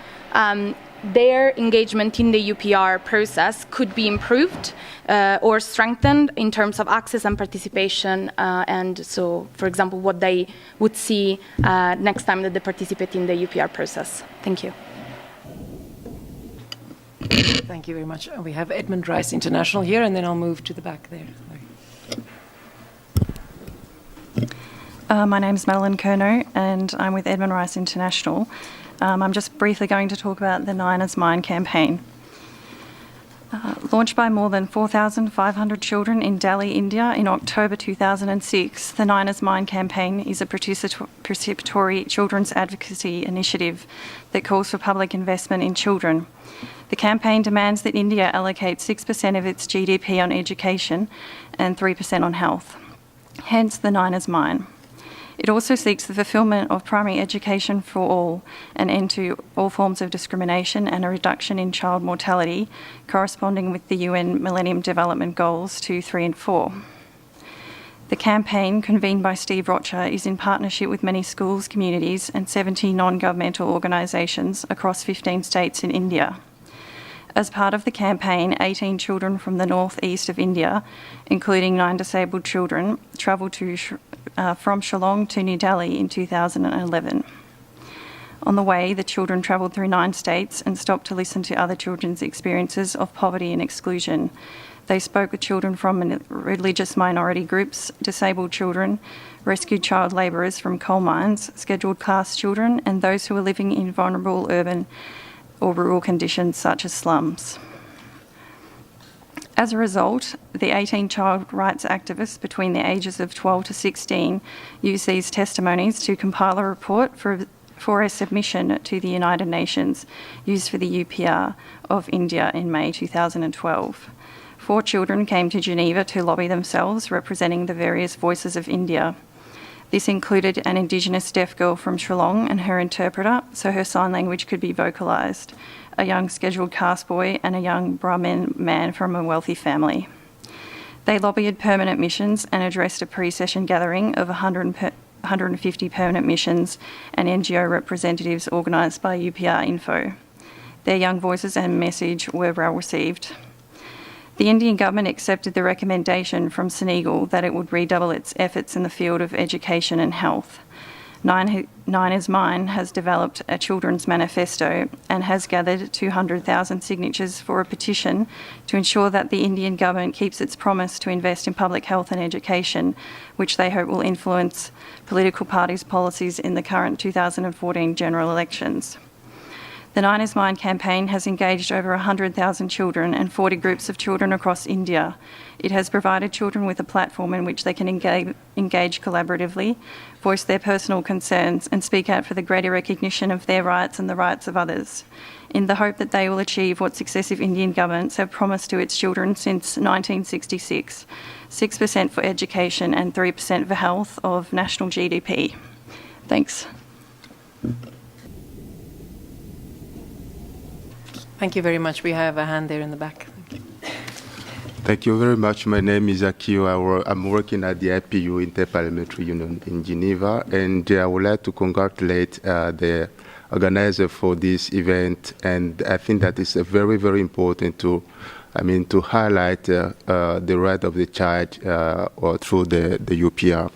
their engagement in the UPR process could be improved or strengthened in terms of access and participation, and so, for example, what they would see next time that they participate in the UPR process. Thank you. Thank you very much. We have Edmund Rice International here, and then I'll move to the back there. My name is Madeline Kerno, and I'm with Edmund Rice International. I'm just briefly going to talk about the Nine is Mine campaign. Launched by more than 4,500 children in Delhi, India in October 2006, the Nine is Mine campaign is a participatory children's advocacy initiative that calls for public investment in children. The campaign demands that India allocate 6% of its GDP on education and 3% on health. Hence, the Nine is Mine. It also seeks the fulfilment of primary education for all, an end to all forms of discrimination, and a reduction in child mortality corresponding with the UN Millennium Development Goals 2, 3 and 4. The campaign, convened by Steve Rocha, is in partnership with many schools, communities and 70 non-governmental organisations across 15 states in India. As part of the campaign, 18 children from the northeast of India, including 9 disabled children, travelled from Shillong to New Delhi in 2011. On the way, the children travelled through 9 states and stopped to listen to other children's experiences of poverty and exclusion. They spoke with children from religious minority groups, disabled children, rescued child labourers from coal mines, scheduled caste children, and those who were living in vulnerable urban or rural conditions such as slums. As a result, the 18 child rights activists between the ages of 12 to 16 used these testimonies to compile a report for a submission to the United Nations used for the UPR of India in May 2012. 4 children came to Geneva to lobby themselves, representing the various voices of India. This included an Indigenous deaf girl from Shillong and her interpreter, so her sign language could be vocalised, a young scheduled caste boy and a young Brahmin man from a wealthy family. They lobbied permanent missions and addressed a pre-session gathering of 150 permanent missions and NGO representatives organised by UPR Info. Their young voices and message were well received. The Indian government accepted the recommendation from Senegal that it would redouble its efforts in the field of education and health. Nine is Mine has developed a children's manifesto and has gathered 200,000 signatures for a petition to ensure that the Indian government keeps its promise to invest in public health and education, which they hope will influence political parties' policies in the current 2014 general elections. The Nine is Mine campaign has engaged over 100,000 children and 40 groups of children across India. It has provided children with a platform in which they can engage collaboratively, voice their personal concerns and speak out for the greater recognition of their rights and the rights of others, in the hope that they will achieve what successive Indian governments have promised to its children since 1966, 6% for education and 3% for health of national GDP. Thanks. Thank you very much. We have a hand there in the back. Thank you very much. My name is Akio. I'm working at the IPU Interparliamentary Union in Geneva, and I would like to congratulate the organizer for this event. And I think that it's very, very important to highlight the right of the child or through the UPR.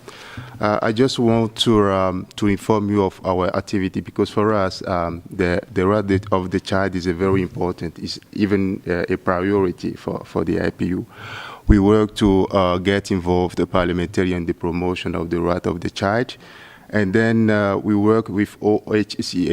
I just want to inform you of our activity, because for us, the right of the child is very important. It's even a priority for the IPU. We work to get involved, the parliamentarian, in the promotion of the right of the child, and then we work with OHCH